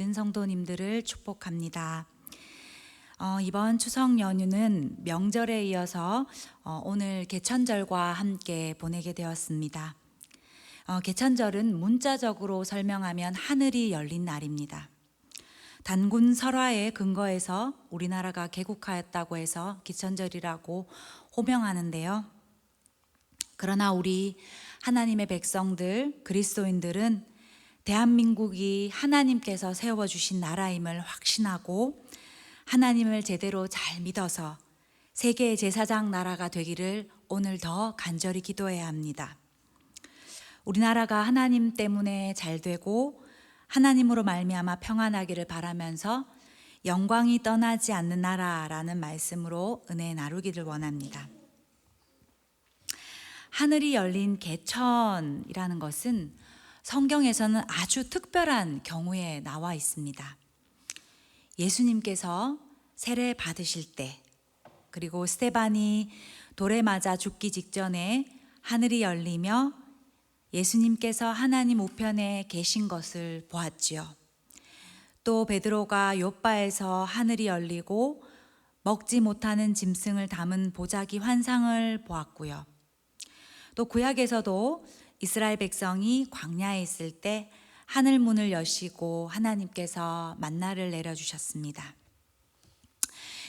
모든 성도님들을 축복합니다. 이번 추석 연휴는 명절에 이어서 오늘 개천절과 함께 보내게 되었습니다. 개천절은 문자적으로 설명하면 하늘이 열린 날입니다. 단군 설화에 근거해서 우리나라가 개국하였다고 해서 개천절이라고 호명하는데요. 그러나 우리 하나님의 백성들, 그리스도인들은 대한민국이 하나님께서 세워주신 나라임을 확신하고 하나님을 제대로 잘 믿어서 세계의 제사장 나라가 되기를 오늘 더 간절히 기도해야 합니다. 우리나라가 하나님 때문에 잘 되고 하나님으로 말미암아 평안하기를 바라면서 영광이 떠나지 않는 나라라는 말씀으로 은혜 나누기를 원합니다. 하늘이 열린 개천이라는 것은 성경에서는 아주 특별한 경우에 나와 있습니다. 예수님께서 세례 받으실 때, 그리고 스데반이 돌에 맞아 죽기 직전에 하늘이 열리며 예수님께서 하나님 우편에 계신 것을 보았지요. 또 베드로가 욥바에서 하늘이 열리고 먹지 못하는 짐승을 담은 보자기 환상을 보았고요. 또 구약에서도 이스라엘 백성이 광야에 있을 때 하늘 문을 여시고 하나님께서 만나를 내려주셨습니다.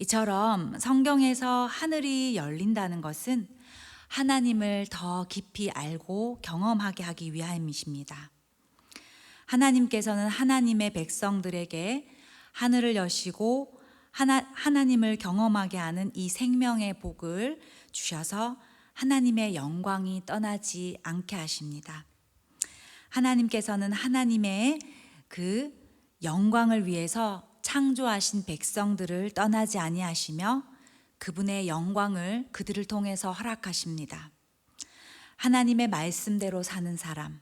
이처럼 성경에서 하늘이 열린다는 것은 하나님을 더 깊이 알고 경험하게 하기 위함이십니다. 하나님께서는 하나님의 백성들에게 하늘을 여시고 하나님을 경험하게 하는 이 생명의 복을 주셔서 하나님의 영광이 떠나지 않게 하십니다. 하나님께서는 하나님의 그 영광을 위해서 창조하신 백성들을 떠나지 아니하시며 그분의 영광을 그들을 통해서 허락하십니다. 하나님의 말씀대로 사는 사람,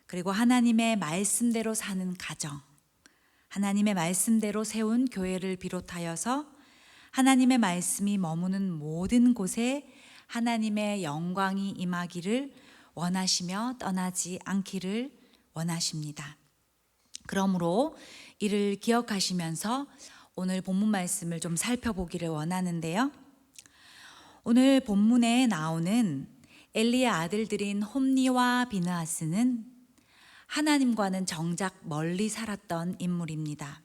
그리고 하나님의 말씀대로 사는 가정, 하나님의 말씀대로 세운 교회를 비롯하여서 하나님의 말씀이 머무는 모든 곳에 하나님의 영광이 임하기를 원하시며 떠나지 않기를 원하십니다. 그러므로 이를 기억하시면서 오늘 본문 말씀을 좀 살펴보기를 원하는데요. 오늘 본문에 나오는 엘리의 아들들인 홈니와 비느하스는 하나님과는 정작 멀리 살았던 인물입니다.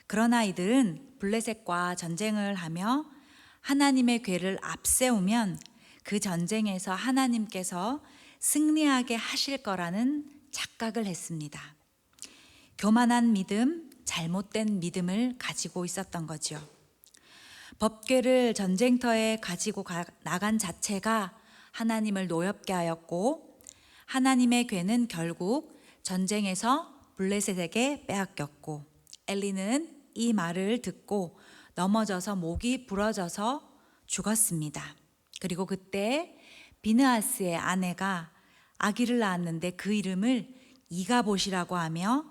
그러나 이들은 블레셋과 전쟁을 하며 하나님의 궤를 앞세우면 그 전쟁에서 하나님께서 승리하게 하실 거라는 착각을 했습니다. 교만한 믿음, 잘못된 믿음을 가지고 있었던 거죠. 법궤를 전쟁터에 가지고 나간 자체가 하나님을 노엽게 하였고 하나님의 궤는 결국 전쟁에서 블레셋에게 빼앗겼고 엘리는 이 말을 듣고 넘어져서 목이 부러져서 죽었습니다. 그리고 그때 비느하스의 아내가 아기를 낳았는데 그 이름을 이가봇이라고 하며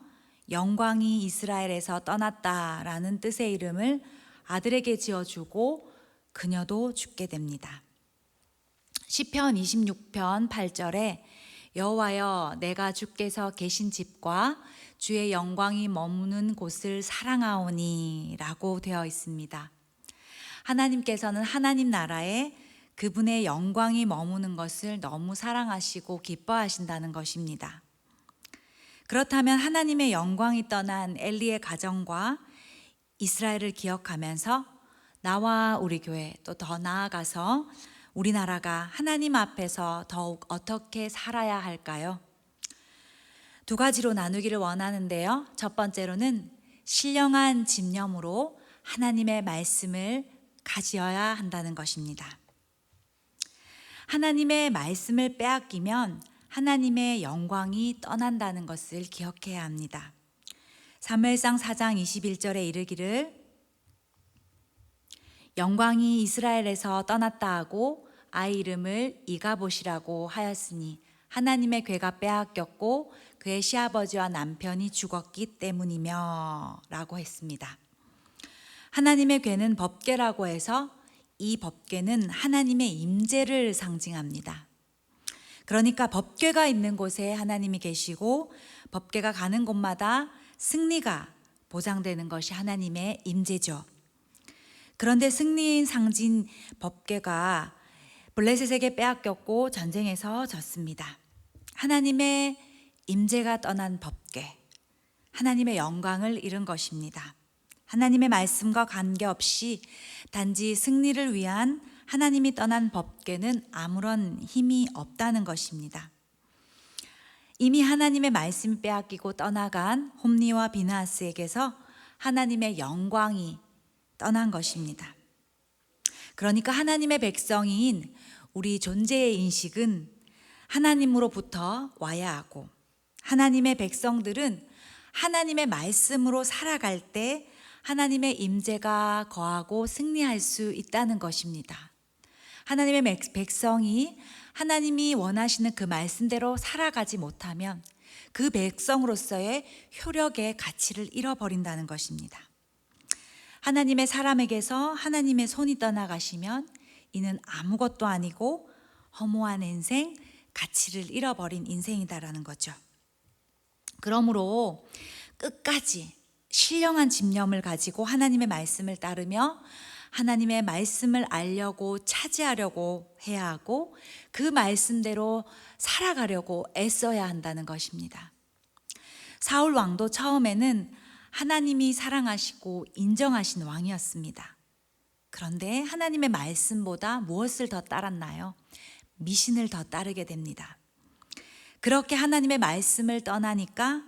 영광이 이스라엘에서 떠났다라는 뜻의 이름을 아들에게 지어주고 그녀도 죽게 됩니다. 시편 26편 8절에 여호와여 내가 주께서 계신 집과 주의 영광이 머무는 곳을 사랑하오니 라고 되어 있습니다. 하나님께서는 하나님 나라에 그분의 영광이 머무는 것을 너무 사랑하시고 기뻐하신다는 것입니다. 그렇다면 하나님의 영광이 떠난 엘리의 가정과 이스라엘을 기억하면서 나와 우리 교회 또 더 나아가서 우리나라가 하나님 앞에서 더욱 어떻게 살아야 할까요? 두 가지로 나누기를 원하는데요. 첫 번째로는 신령한 집념으로 하나님의 말씀을 가지어야 한다는 것입니다. 하나님의 말씀을 빼앗기면 하나님의 영광이 떠난다는 것을 기억해야 합니다. 사무엘상 4장 21절에 이르기를 영광이 이스라엘에서 떠났다 하고 아이 이름을 이가봇이라고 하였으니 하나님의 궤가 빼앗겼고 그의 시아버지와 남편이 죽었기 때문이며 라고 했습니다. 하나님의 궤는 법궤라고 해서 이 법궤는 하나님의 임재를 상징합니다. 그러니까 법궤가 있는 곳에 하나님이 계시고 법궤가 가는 곳마다 승리가 보장되는 것이 하나님의 임재죠. 그런데 승리인 상징 법궤가 블레셋에게 빼앗겼고 전쟁에서 졌습니다. 하나님의 임재가 떠난 법궤, 하나님의 영광을 잃은 것입니다. 하나님의 말씀과 관계없이 단지 승리를 위한 하나님이 떠난 법궤는 아무런 힘이 없다는 것입니다. 이미 하나님의 말씀이 빼앗기고 떠나간 홈리와 비느하스에게서 하나님의 영광이 떠난 것입니다. 그러니까 하나님의 백성인 우리 존재의 인식은 하나님으로부터 와야 하고, 하나님의 백성들은 하나님의 말씀으로 살아갈 때 하나님의 임재가 거하고 승리할 수 있다는 것입니다. 하나님의 백성이 하나님이 원하시는 그 말씀대로 살아가지 못하면 그 백성으로서의 효력의 가치를 잃어버린다는 것입니다. 하나님의 사람에게서 하나님의 손이 떠나가시면 이는 아무것도 아니고 허무한 인생, 가치를 잃어버린 인생이다라는 거죠. 그러므로 끝까지 신령한 집념을 가지고 하나님의 말씀을 따르며 하나님의 말씀을 알려고 차지하려고 해야 하고 그 말씀대로 살아가려고 애써야 한다는 것입니다. 사울 왕도 처음에는 하나님이 사랑하시고 인정하신 왕이었습니다. 그런데 하나님의 말씀보다 무엇을 더 따랐나요? 미신을 더 따르게 됩니다. 그렇게 하나님의 말씀을 떠나니까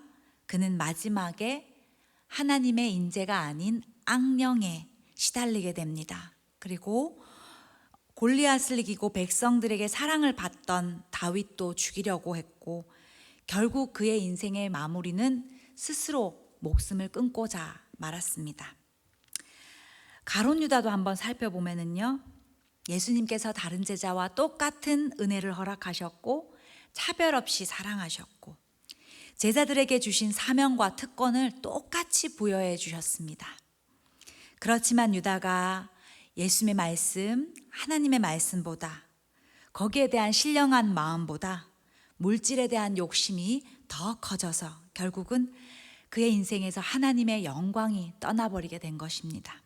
그는 마지막에 하나님의 인재가 아닌 악령에 시달리게 됩니다. 그리고 골리앗을 이기고 백성들에게 사랑을 받던 다윗도 죽이려고 했고, 결국 그의 인생의 마무리는 스스로 목숨을 끊고자 말았습니다. 가룟 유다도 한번 살펴보면요, 예수님께서 다른 제자와 똑같은 은혜를 허락하셨고 차별 없이 사랑하셨고 제자들에게 주신 사명과 특권을 똑같이 부여해 주셨습니다. 그렇지만 유다가 예수님의 말씀, 하나님의 말씀보다, 거기에 대한 신령한 마음보다 물질에 대한 욕심이 더 커져서 결국은 그의 인생에서 하나님의 영광이 떠나버리게 된 것입니다.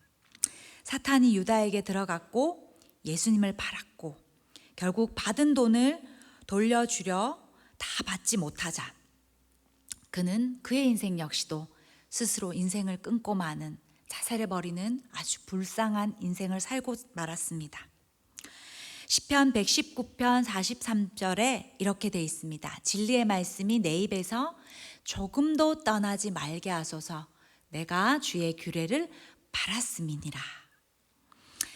사탄이 유다에게 들어갔고 예수님을 팔았고, 결국 받은 돈을 돌려주려 다 받지 못하자 그는 그의 인생 역시도 스스로 인생을 끊고 마는, 자살해버리는 아주 불쌍한 인생을 살고 말았습니다. 시편 119편 43절에 이렇게 돼 있습니다. 진리의 말씀이 내 입에서 조금도 떠나지 말게 하소서. 내가 주의 규례를 바랐음이니라.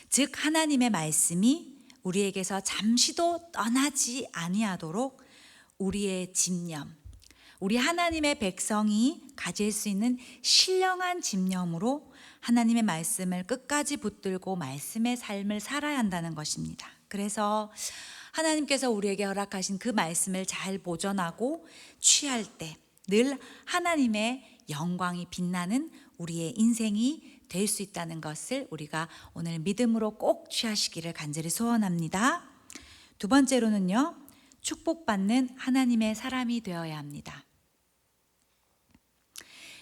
즉 하나님의 말씀이 우리에게서 잠시도 떠나지 아니하도록 우리의 집념, 우리 하나님의 백성이 가질 수 있는 신령한 집념으로 하나님의 말씀을 끝까지 붙들고 말씀의 삶을 살아야 한다는 것입니다. 그래서 하나님께서 우리에게 허락하신 그 말씀을 잘 보존하고 취할 때 늘 하나님의 영광이 빛나는 우리의 인생이 될 수 있다는 것을 우리가 오늘 믿음으로 꼭 취하시기를 간절히 소원합니다. 두 번째로는요, 축복받는 하나님의 사람이 되어야 합니다.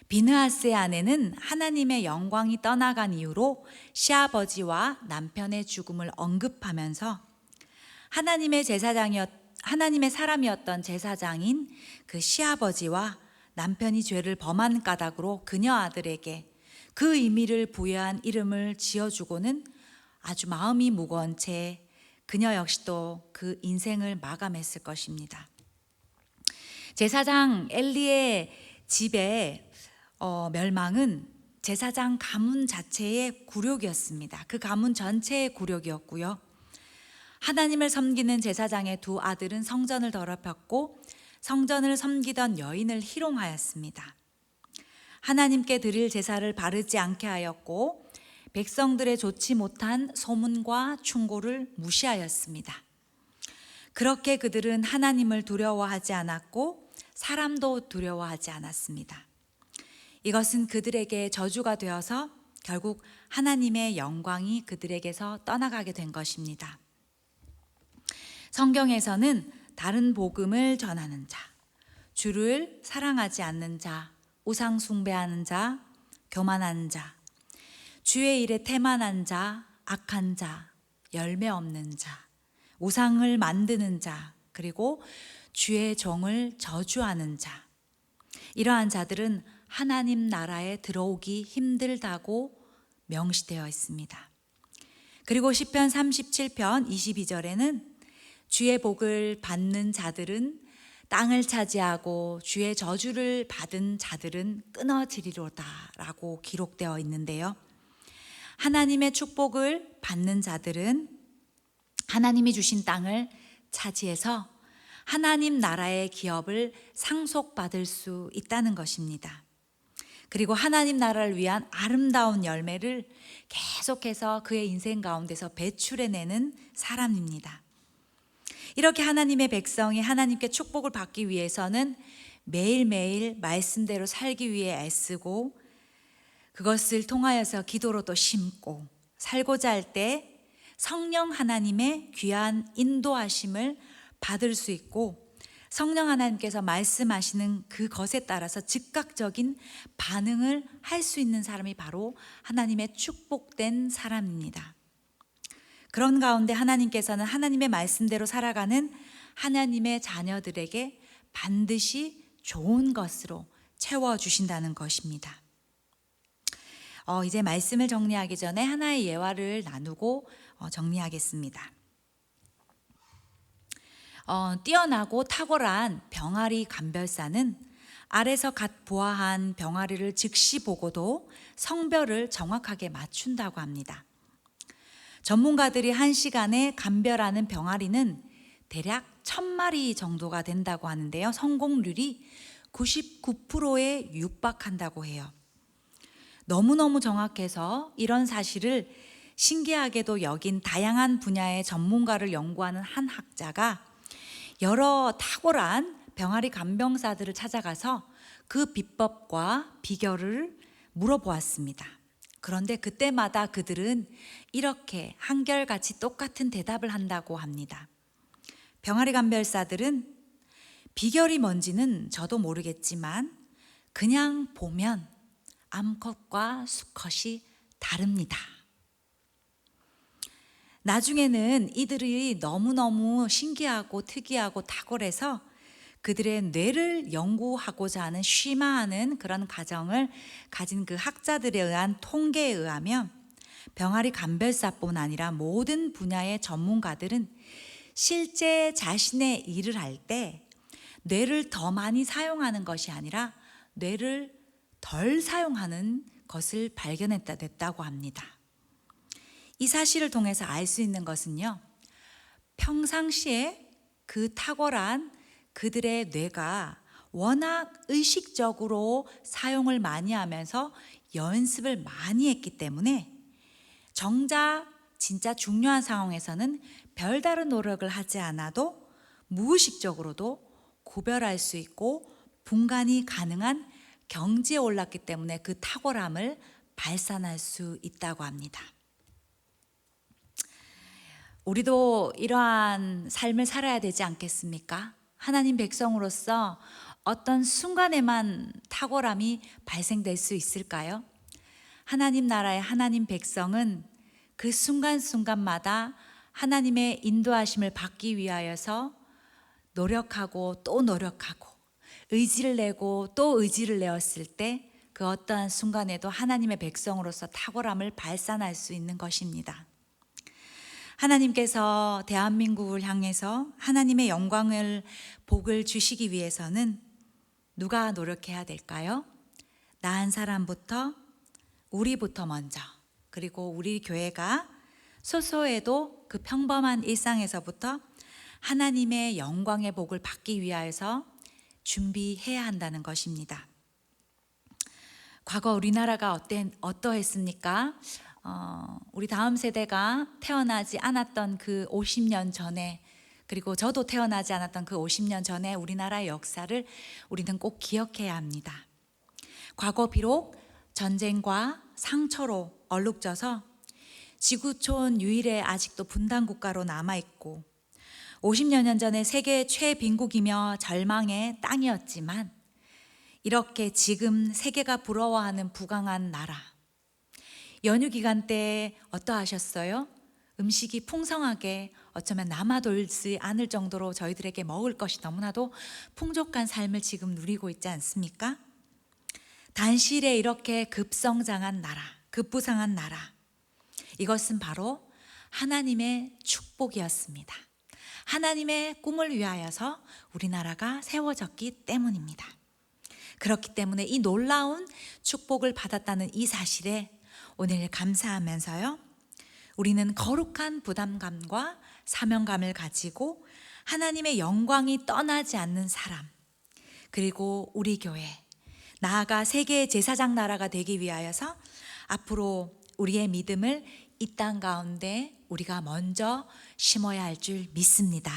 비느하스의 아내는 하나님의 영광이 떠나간 이후로 시아버지와 남편의 죽음을 언급하면서 하나님의 사람이었던 제사장인 그 시아버지와 남편이 죄를 범한 까닭으로 그녀 아들에게 그 의미를 부여한 이름을 지어주고는 아주 마음이 무거운 채 그녀 역시도 그 인생을 마감했을 것입니다. 제사장 엘리의 집의 멸망은 제사장 가문 자체의 굴욕이었습니다. 그 가문 전체의 굴욕이었고요. 하나님을 섬기는 제사장의 두 아들은 성전을 더럽혔고 성전을 섬기던 여인을 희롱하였습니다. 하나님께 드릴 제사를 바르지 않게 하였고 백성들의 좋지 못한 소문과 충고를 무시하였습니다. 그렇게 그들은 하나님을 두려워하지 않았고 사람도 두려워하지 않았습니다. 이것은 그들에게 저주가 되어서 결국 하나님의 영광이 그들에게서 떠나가게 된 것입니다. 성경에서는 다른 복음을 전하는 자, 주를 사랑하지 않는 자, 우상 숭배하는 자, 교만한 자, 주의 일에 태만한 자, 악한 자, 열매 없는 자, 우상을 만드는 자, 그리고 주의 종을 저주하는 자. 이러한 자들은 하나님 나라에 들어오기 힘들다고 명시되어 있습니다. 그리고 시편 37편 22절에는 주의 복을 받는 자들은 땅을 차지하고 주의 저주를 받은 자들은 끊어지리로다 라고 기록되어 있는데요. 하나님의 축복을 받는 자들은 하나님이 주신 땅을 차지해서 하나님 나라의 기업을 상속받을 수 있다는 것입니다. 그리고 하나님 나라를 위한 아름다운 열매를 계속해서 그의 인생 가운데서 배출해내는 사람입니다. 이렇게 하나님의 백성이 하나님께 축복을 받기 위해서는 매일매일 말씀대로 살기 위해 애쓰고 그것을 통하여서 기도로 또 심고 살고자 할 때 성령 하나님의 귀한 인도하심을 받을 수 있고 성령 하나님께서 말씀하시는 그것에 따라서 즉각적인 반응을 할 수 있는 사람이 바로 하나님의 축복된 사람입니다. 그런 가운데 하나님께서는 하나님의 말씀대로 살아가는 하나님의 자녀들에게 반드시 좋은 것으로 채워주신다는 것입니다. 이제 말씀을 정리하기 전에 하나의 예화를 나누고 정리하겠습니다. 뛰어나고 탁월한 병아리 감별사는 알에서 갓 부화한 병아리를 즉시 보고도 성별을 정확하게 맞춘다고 합니다. 전문가들이 1시간에 감별하는 병아리는 대략 1000마리 정도가 된다고 하는데요. 성공률이 99%에 육박한다고 해요. 너무너무 정확해서 이런 사실을 신기하게도 여긴 다양한 분야의 전문가를 연구하는 한 학자가 여러 탁월한 병아리 감별사들을 찾아가서 그 비법과 비결을 물어보았습니다. 그런데 그때마다 그들은 이렇게 한결같이 똑같은 대답을 한다고 합니다. 병아리 감별사들은 비결이 뭔지는 저도 모르겠지만 그냥 보면 암컷과 수컷이 다릅니다. 나중에는 이들이 너무너무 신기하고 특이하고 탁월해서 그들의 뇌를 연구하고자 하는 심화하는 그런 과정을 가진 그 학자들에 의한 통계에 의하면 병아리 감별사뿐 아니라 모든 분야의 전문가들은 실제 자신의 일을 할 때 뇌를 더 많이 사용하는 것이 아니라 뇌를 덜 사용하는 것을 발견했다고 합니다. 이 사실을 통해서 알 수 있는 것은요, 평상시에 그 탁월한 그들의 뇌가 워낙 의식적으로 사용을 많이 하면서 연습을 많이 했기 때문에 정작 진짜 중요한 상황에서는 별다른 노력을 하지 않아도 무의식적으로도 구별할 수 있고 분간이 가능한 경지에 올랐기 때문에 그 탁월함을 발산할 수 있다고 합니다. 우리도 이러한 삶을 살아야 되지 않겠습니까? 하나님 백성으로서 어떤 순간에만 탁월함이 발생될 수 있을까요? 하나님 나라의 하나님 백성은 그 순간순간마다 하나님의 인도하심을 받기 위하여서 노력하고 또 노력하고 의지를 내고 또 의지를 내었을 때 그 어떠한 순간에도 하나님의 백성으로서 탁월함을 발산할 수 있는 것입니다. 하나님께서 대한민국을 향해서 하나님의 영광을 복을 주시기 위해서는 누가 노력해야 될까요? 나 한 사람부터 우리부터 먼저, 그리고 우리 교회가 소소해도 그 평범한 일상에서부터 하나님의 영광의 복을 받기 위하여서 준비해야 한다는 것입니다. 과거 우리나라가 어떠했습니까? 우리 다음 세대가 태어나지 않았던 그 50년 전에, 그리고 저도 태어나지 않았던 그 50년 전에 우리나라의 역사를 우리는 꼭 기억해야 합니다. 과거 비록 전쟁과 상처로 얼룩져서 지구촌 유일의 아직도 분단 국가로 남아있고 50여 년 전에 세계 최빈국이며 절망의 땅이었지만 이렇게 지금 세계가 부러워하는 부강한 나라. 연휴 기간 때 어떠하셨어요? 음식이 풍성하게 어쩌면 남아돌지 않을 정도로 저희들에게 먹을 것이 너무나도 풍족한 삶을 지금 누리고 있지 않습니까? 단실에 이렇게 급성장한 나라, 급부상한 나라. 이것은 바로 하나님의 축복이었습니다. 하나님의 꿈을 위하여서 우리나라가 세워졌기 때문입니다. 그렇기 때문에 이 놀라운 축복을 받았다는 이 사실에 오늘 감사하면서요, 우리는 거룩한 부담감과 사명감을 가지고 하나님의 영광이 떠나지 않는 사람, 그리고 우리 교회, 나아가 세계의 제사장 나라가 되기 위하여서 앞으로 우리의 믿음을 이 땅 가운데 우리가 먼저 심어야 할 줄 믿습니다.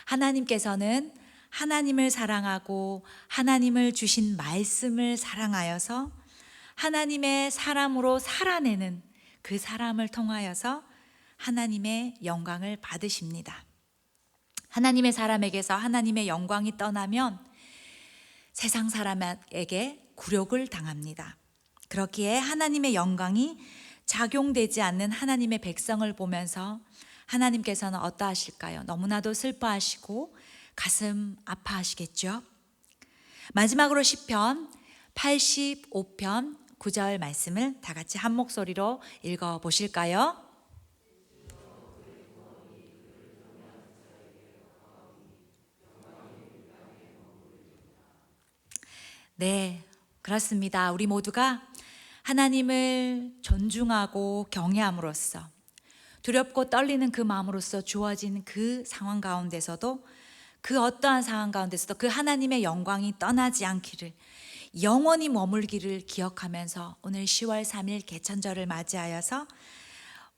하나님께서는 하나님을 사랑하고 하나님을 주신 말씀을 사랑하여서 하나님의 사람으로 살아내는 그 사람을 통하여서 하나님의 영광을 받으십니다. 하나님의 사람에게서 하나님의 영광이 떠나면 세상 사람에게 굴욕을 당합니다. 그렇기에 하나님의 영광이 작용되지 않는 하나님의 백성을 보면서 하나님께서는 어떠하실까요? 너무나도 슬퍼하시고 가슴 아파하시겠죠? 마지막으로 시편 85편 9절 말씀을 다 같이 한 목소리로 읽어 보실까요? 네, 그렇습니다. 우리 모두가 하나님을 존중하고 경외함으로써, 두렵고 떨리는 그 마음으로써 주어진 그 상황 가운데서도, 그 어떠한 상황 가운데서도 그 하나님의 영광이 떠나지 않기를, 영원히 머물기를 기억하면서 오늘 10월 3일 개천절을 맞이하여서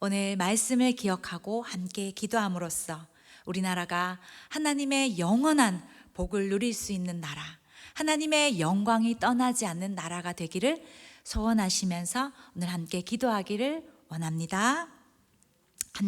오늘 말씀을 기억하고 함께 기도함으로써 우리나라가 하나님의 영원한 복을 누릴 수 있는 나라, 하나님의 영광이 떠나지 않는 나라가 되기를 소원하시면서 오늘 함께 기도하기를 원합니다.